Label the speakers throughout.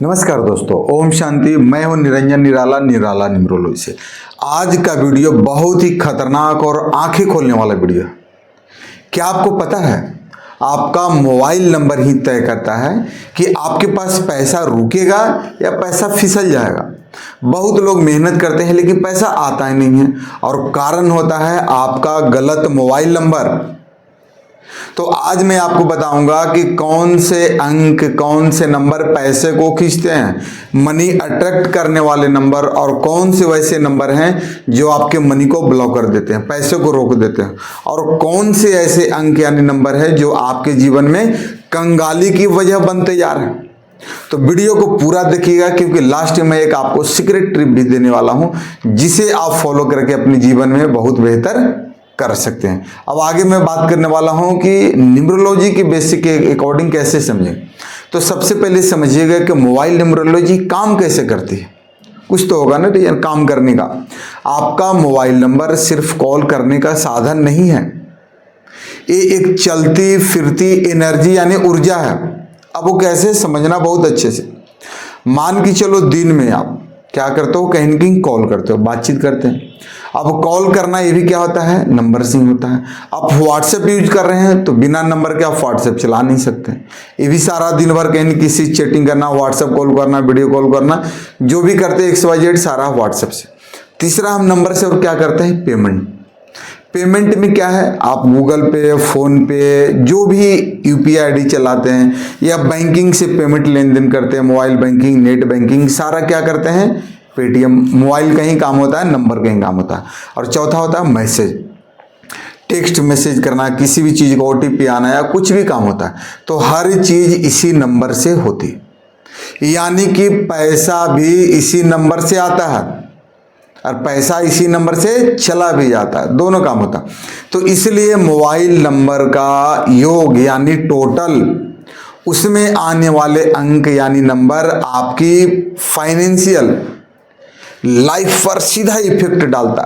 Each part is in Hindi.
Speaker 1: नमस्कार दोस्तों, ओम शांति। मैं हूं निरंजन निराला, निराला न्यूमरोलॉजी से। आज का वीडियो बहुत ही खतरनाक और आंखें खोलने वाला वीडियो है। क्या आपको पता है, आपका मोबाइल नंबर ही तय करता है कि आपके पास पैसा रुकेगा या पैसा फिसल जाएगा। बहुत लोग मेहनत करते हैं लेकिन पैसा आता ही नहीं है, और कारण होता है आपका गलत मोबाइल नंबर। तो आज मैं आपको बताऊंगा कि कौन से अंक, कौन से नंबर पैसे को खींचते हैं, मनी अट्रैक्ट करने वाले नंबर, और कौन से वैसे नंबर हैं जो आपके मनी को ब्लॉक कर देते हैं, पैसे को रोक देते हैं, और कौन से ऐसे अंक यानी नंबर है जो आपके जीवन में कंगाली की वजह बनते जा रहे हैं। तो वीडियो को पूरा देखिएगा, क्योंकि लास्ट में एक आपको सीक्रेट ट्रिप भी देने वाला हूं जिसे आप फॉलो करके अपने जीवन में बहुत बेहतर कर सकते हैं। अब आगे मैं बात करने वाला हूं कि न्यूमरोलॉजी के बेसिक के अकॉर्डिंग कैसे समझें। तो सबसे पहले समझिएगा कि मोबाइल न्यूमरोलॉजी काम कैसे करती है। कुछ तो होगा ना काम करने का। आपका मोबाइल नंबर सिर्फ कॉल करने का साधन नहीं है, ये एक चलती फिरती एनर्जी यानी ऊर्जा है। अब वो कैसे समझना बहुत अच्छे से। मान के चलो दिन में आप क्या करते हो, कहीं ना कहीं कॉल करते हो, बातचीत करते हैं। अब कॉल करना ये भी क्या होता है, नंबर से ही होता है। आप व्हाट्सएप यूज कर रहे हैं तो बिना नंबर के आप व्हाट्सएप चला नहीं सकते। ये भी सारा दिन भर कहीं किसी चैटिंग करना, व्हाट्सएप कॉल करना, वीडियो कॉल करना, जो भी करते हैं XYZ सारा व्हाट्सएप से। तीसरा हम नंबर से और क्या करते हैं, पेमेंट। पेमेंट में क्या है, आप गूगल पे, फोन पे, जो भी UPI ID चलाते हैं या बैंकिंग से पेमेंट लेन देन करते हैं, मोबाइल बैंकिंग, नेट बैंकिंग, सारा क्या करते हैं, पेटीएम। मोबाइल का ही काम होता है, नंबर का ही काम होता है। और चौथा होता है मैसेज, टेक्स्ट मैसेज करना, किसी भी चीज़ को OTP आना या कुछ भी काम होता है, तो हर चीज़ इसी नंबर से होती, यानी कि पैसा भी इसी नंबर से आता है और पैसा इसी नंबर से चला भी जाता है, दोनों काम होता। तो इसलिए मोबाइल नंबर का योग यानी टोटल, उसमें आने वाले अंक यानी नंबर आपकी फाइनेंशियल लाइफ पर सीधा इफेक्ट डालता।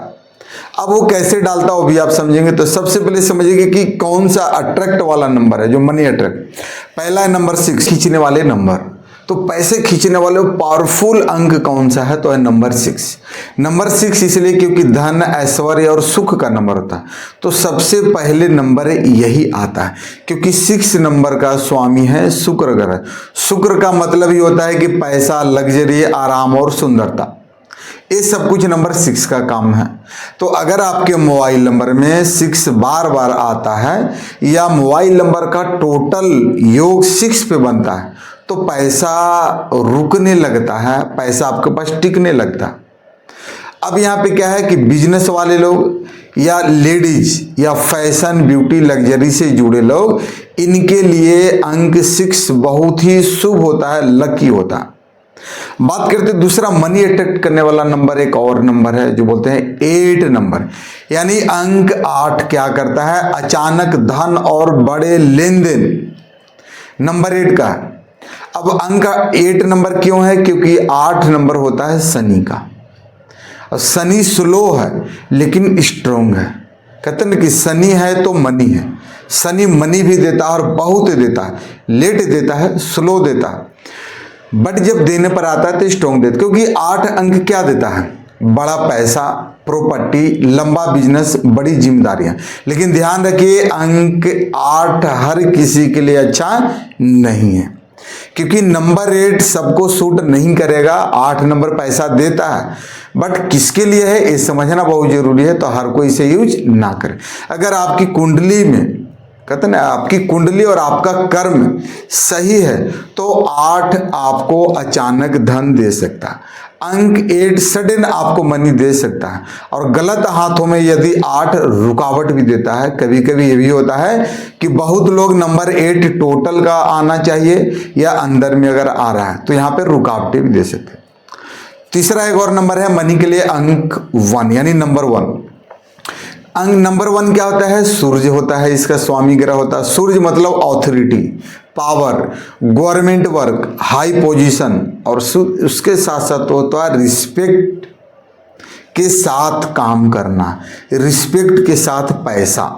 Speaker 1: अब वो कैसे डालता वो भी आप समझेंगे। तो सबसे पहले समझिए कि कौन सा अट्रैक्ट वाला नंबर है जो मनी अट्रैक्ट। पहला है नंबर 6, खींचने वाले नंबर। तो पैसे खींचने वाले पावरफुल अंक कौन सा है, तो है नंबर 6। नंबर 6 इसलिए क्योंकि धन, ऐश्वर्य और सुख का नंबर होता है। तो सबसे पहले नंबर यही आता है, क्योंकि 6 नंबर का स्वामी है शुक्र ग्रह। शुक्र का मतलब ही होता है कि पैसा, लग्जरी, आराम और सुंदरता, ये सब कुछ नंबर 6 का काम है। तो अगर आपके मोबाइल नंबर में 6 बार बार आता है या मोबाइल नंबर का टोटल योग 6 पे बनता है, तो पैसा रुकने लगता है, पैसा आपके पास टिकने लगता है। अब यहाँ पे क्या है कि बिजनेस वाले लोग या लेडीज या फैशन, ब्यूटी, लग्जरी से जुड़े लोग, इनके लिए अंक 6 बहुत ही शुभ होता है, लकी होता है। बात करते दूसरा मनी अट्रैक्ट करने वाला नंबर, एक और नंबर है जो बोलते हैं 8 नंबर, यानी अंक 8 क्या करता है, अचानक धन और बड़े लेन देन नंबर 8 का है। अब अंक 8 नंबर क्यों है, क्योंकि 8 नंबर होता है शनि का, और शनि स्लो है लेकिन स्ट्रोंग है। कहते हैं कि शनि है तो मनी है। शनि मनी भी देता है और बहुत देता है, लेट देता है, स्लो देता है, बट जब देने पर आता है तो स्ट्रॉन्ग देता है। क्योंकि 8 अंक क्या देता है, बड़ा पैसा, प्रॉपर्टी, लंबा बिजनेस, बड़ी जिम्मेदारियां। लेकिन ध्यान रखिए, अंक 8 हर किसी के लिए अच्छा नहीं है, क्योंकि नंबर 8 सबको सूट नहीं करेगा। 8 नंबर पैसा देता है, बट किसके लिए है ये समझना बहुत जरूरी है। तो हर कोई इसे यूज ना करे। अगर आपकी कुंडली में, कहते ना, आपकी कुंडली और आपका कर्म सही है तो 8 आपको अचानक धन दे सकता है। अंक 8 सडन आपको मनी दे सकता है। और गलत हाथों में यदि 8 रुकावट भी देता है। कभी कभी ये भी होता है कि बहुत लोग नंबर 8 टोटल का आना चाहिए या अंदर में अगर आ रहा है तो यहाँ पे रुकावटें भी दे सकते हैं। तीसरा एक और नंबर है मनी के लिए, अंक 1 यानी नंबर 1। अंक नंबर 1 क्या होता है, सूर्य होता है, इसका स्वामी ग्रह होता है। सूर्य मतलब authority, power, government work, high position, और उसके साथ साथ होता है रिस्पेक्ट के साथ काम करना, रिस्पेक्ट के साथ पैसा।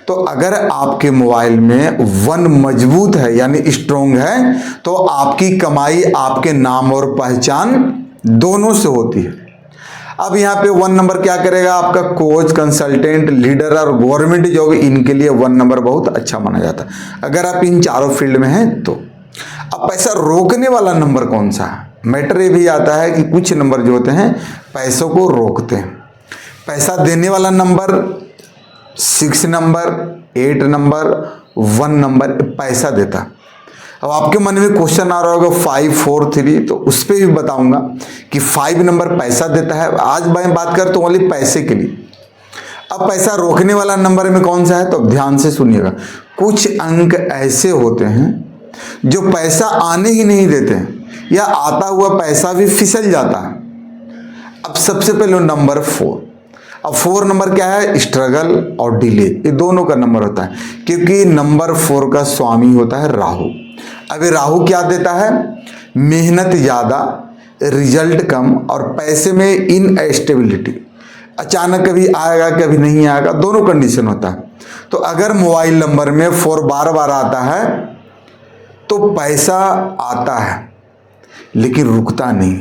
Speaker 1: तो अगर आपके मोबाइल में 1 मजबूत है यानी स्ट्रोंग है, तो आपकी कमाई आपके नाम और पहचान दोनों से होती है। अब यहाँ पे 1 नंबर क्या करेगा, आपका कोच, कंसल्टेंट, लीडर और गवर्नमेंट जॉब, इनके लिए 1 नंबर बहुत अच्छा माना जाता है अगर आप इन चारों फील्ड में हैं तो। अब पैसा रोकने वाला नंबर कौन सा है? मैटर ये भी आता है कि कुछ नंबर जो होते हैं पैसों को रोकते हैं। पैसा देने वाला नंबर 6 नंबर, 8 नंबर, 1 नंबर पैसा देता। अब आपके मन में क्वेश्चन आ रहा होगा 5 4 3, तो उस पर भी बताऊंगा कि 5 नंबर पैसा देता है। आज मैं बात कर तो ओनली पैसे के लिए। अब पैसा रोकने वाला नंबर में कौन सा है, तो ध्यान से सुनिएगा। कुछ अंक ऐसे होते हैं जो पैसा आने ही नहीं देते हैं, या आता हुआ पैसा भी फिसल जाता है। अब सबसे पहले नंबर 4। अब 4 नंबर क्या है, स्ट्रगल और डिले, ये दोनों का नंबर होता है, क्योंकि नंबर 4 का स्वामी होता है राहु। अब ये राहु क्या देता है, मेहनत ज़्यादा, रिजल्ट कम और पैसे में इनस्टेबिलिटी। अचानक कभी आएगा कभी नहीं आएगा, दोनों कंडीशन होता है। तो अगर मोबाइल नंबर में 4 बार बार आता है तो पैसा आता है लेकिन रुकता नहीं।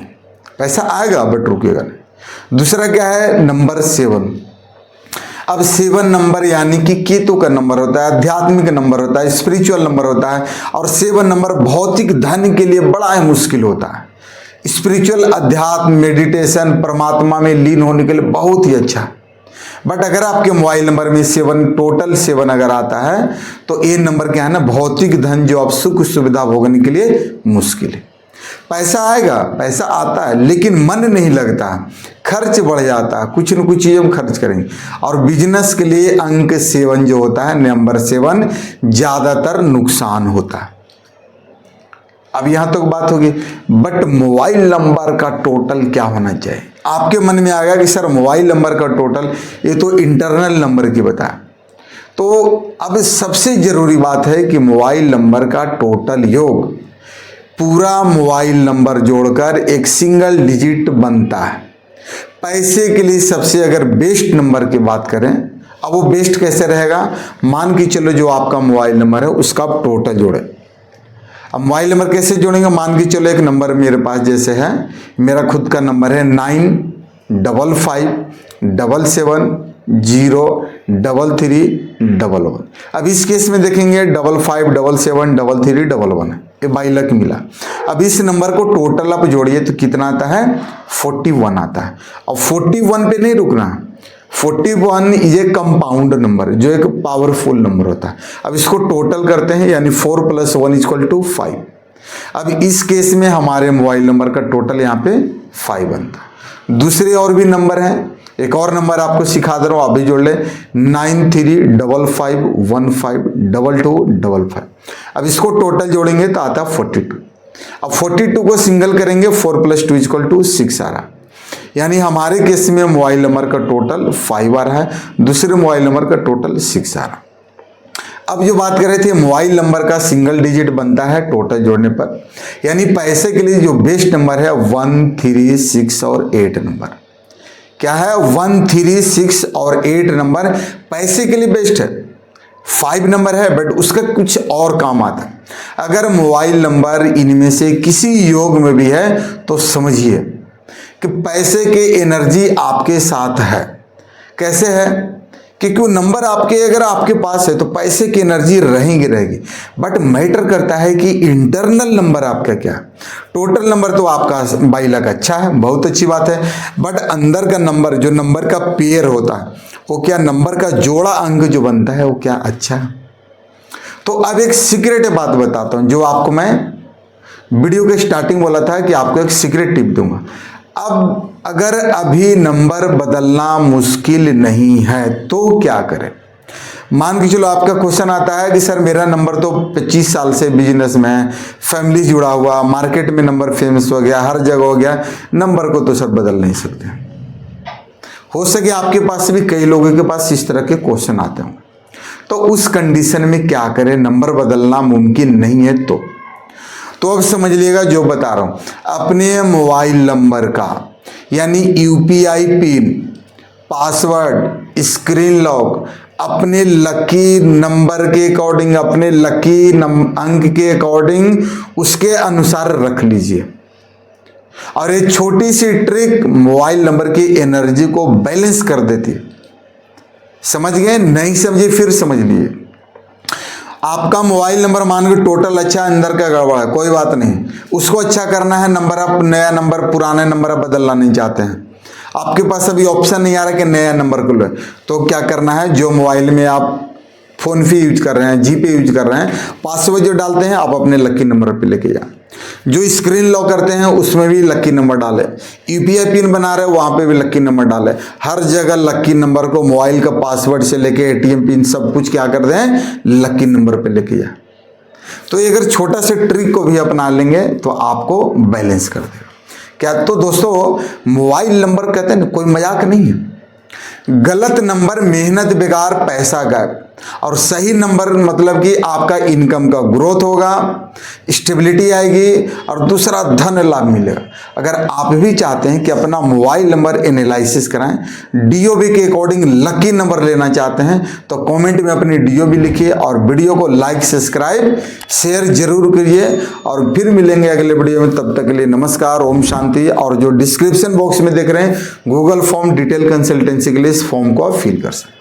Speaker 1: पैसा आएगा बट रुकेगा नहीं। दूसरा क्या है, नंबर 7। अब 7 नंबर यानी कि केतु का नंबर होता है, आध्यात्मिक नंबर होता है, स्पिरिचुअल नंबर होता है। और 7 नंबर भौतिक धन के लिए बड़ा ही मुश्किल होता है। स्पिरिचुअल, अध्यात्म, मेडिटेशन, परमात्मा में लीन होने के लिए बहुत ही अच्छा है। बट अगर आपके मोबाइल नंबर में 7, टोटल 7 अगर आता है तो ये नंबर क्या है ना, भौतिक धन जो आप सुख सुविधा भोगने के लिए मुश्किल है। पैसा आएगा, पैसा आता है लेकिन मन नहीं लगता, खर्च बढ़ जाता है, कुछ न कुछ चीज़ हम खर्च करेंगे। और बिजनेस के लिए अंक 7 जो होता है, नंबर 7 ज़्यादातर नुकसान होता है। अब यहाँ तक बात होगी, बट मोबाइल नंबर का टोटल क्या होना चाहिए? आपके मन में आ गया कि सर मोबाइल नंबर का टोटल, ये तो इंटरनल नंबर की बताया। तो अब सबसे ज़रूरी बात है कि मोबाइल नंबर का टोटल योग पूरा मोबाइल नंबर जोड़कर एक सिंगल डिजिट बनता है। पैसे के लिए सबसे अगर बेस्ट नंबर की बात करें, अब वो बेस्ट कैसे रहेगा, मान के चलो जो आपका मोबाइल नंबर है उसका आप टोटल जोड़े। अब मोबाइल नंबर कैसे जोड़ेंगे, मान के चलो एक नंबर मेरे पास जैसे है, मेरा खुद का नंबर है 9557003311। अब इस केस में देखेंगे 55773311 ये बाई लक मिला। अब इस नंबर को टोटल आप जोड़िए तो कितना आता है, 41 आता है। अब 41 पे नहीं रुकना, 41 ये कंपाउंड नंबर जो एक पावरफुल नंबर होता है। अब इसको टोटल करते हैं यानी 4 + 1 = 5। अब इस केस में हमारे मोबाइल नंबर का टोटल यहाँ पे 5 बनता है। दूसरे और भी नंबर हैं, एक और नंबर आपको सिखा दे रहा हूँ, आप भी जोड़ ले, 9355152255। अब इसको टोटल जोड़ेंगे तो आता है 42। अब 42 को सिंगल करेंगे, 4 + 2 = 6 आ रहा, यानी हमारे केस में मोबाइल नंबर का टोटल 5 आ रहा है, दूसरे मोबाइल नंबर का टोटल 6 आ रहा। अब जो बात कर रहे थे, मोबाइल नंबर का सिंगल डिजिट बनता है टोटल जोड़ने पर, यानी पैसे के लिए जो बेस्ट नंबर है 1 3 6 और 8 नंबर। क्या है, 1 3 6 और 8 नंबर पैसे के लिए बेस्ट है। 5 नंबर है बट उसका कुछ और काम आता है। अगर मोबाइल नंबर इनमें से किसी योग में भी है तो समझिए कि पैसे के एनर्जी आपके साथ है। कैसे है, क्योंकि वो नंबर आपके अगर आपके पास है तो पैसे की एनर्जी रहेगी। बट मैटर करता है कि इंटरनल नंबर आपका क्या। टोटल नंबर तो आपका 22 लाख अच्छा है, बहुत अच्छी बात है, बट अंदर का नंबर जो नंबर का पेयर होता है वो क्या, नंबर का जोड़ा अंक जो बनता है वो क्या अच्छा है। तो अब एक सीक्रेट बात बताता हूँ जो आपको मैं वीडियो के स्टार्टिंग बोला था कि आपको एक सीक्रेट टिप दूंगा। अब अगर अभी नंबर बदलना मुश्किल नहीं है तो क्या करें। मान के चलो आपका क्वेश्चन आता है कि सर मेरा नंबर तो 25 साल से बिजनेस में है, फैमिली जुड़ा हुआ, मार्केट में नंबर फेमस हो गया, हर जगह हो गया, नंबर को तो सर बदल नहीं सकते। हो सके आपके पास भी कई लोगों के पास इस तरह के क्वेश्चन आते हों, तो उस कंडीशन में क्या करें, नंबर बदलना मुमकिन नहीं है तो अब समझ लीजिएगा जो बता रहा हूँ। अपने मोबाइल नंबर का यानी UPI pin, password, screen lock अपने लकी नंबर के अकॉर्डिंग, अपने लकी अंक के अकॉर्डिंग उसके अनुसार रख लीजिए। और ये छोटी सी ट्रिक मोबाइल नंबर की एनर्जी को बैलेंस कर देती है। समझ गए? नहीं समझे फिर समझ लिए। आपका मोबाइल नंबर मान के टोटल अच्छा, अंदर का गड़बड़ है, कोई बात नहीं, उसको अच्छा करना है। नंबर आप नया नंबर, पुराने नंबर आप बदलना नहीं चाहते हैं, आपके पास अभी ऑप्शन नहीं आ रहा कि नया नंबर को लो, तो क्या करना है, जो मोबाइल में आप फोन पे यूज कर रहे हैं, जी पे यूज कर रहे हैं, पासवर्ड जो डालते हैं आप अपने लकी नंबर पे लेके जाए। जो स्क्रीन लॉक करते हैं उसमें भी लकी नंबर डाले, यूपीआई पिन बना रहे हैं वहां पे भी लकी नंबर डाले। हर जगह लकी नंबर को मोबाइल का पासवर्ड से लेके एटीएम पिन सब कुछ क्या कर दें, लकी नंबर पे लेके जाए। तो अगर छोटा सा ट्रिक को भी अपना लेंगे तो आपको बैलेंस कर देगा। क्या तो दोस्तों मोबाइल नंबर कहते हैं कोई मजाक नहीं है। गलत नंबर मेहनत बेकार, पैसा गायब। और सही नंबर मतलब कि आपका इनकम का ग्रोथ होगा, स्टेबिलिटी आएगी और दूसरा धन लाभ मिलेगा। अगर आप भी चाहते हैं कि अपना मोबाइल नंबर एनालिसिस कराएं, डीओबी के अकॉर्डिंग लकी नंबर लेना चाहते हैं, तो कमेंट में अपनी डीओबी लिखिए और वीडियो को लाइक, सब्सक्राइब, शेयर जरूर करिए। और फिर मिलेंगे अगले वीडियो में, तब तक के लिए नमस्कार, ओम शांति। और जो डिस्क्रिप्शन बॉक्स में देख रहे हैं गूगल फॉर्म डिटेल कंसल्टेंसी के लिए, इस फॉर्म को आप फिल कर सकते हैं।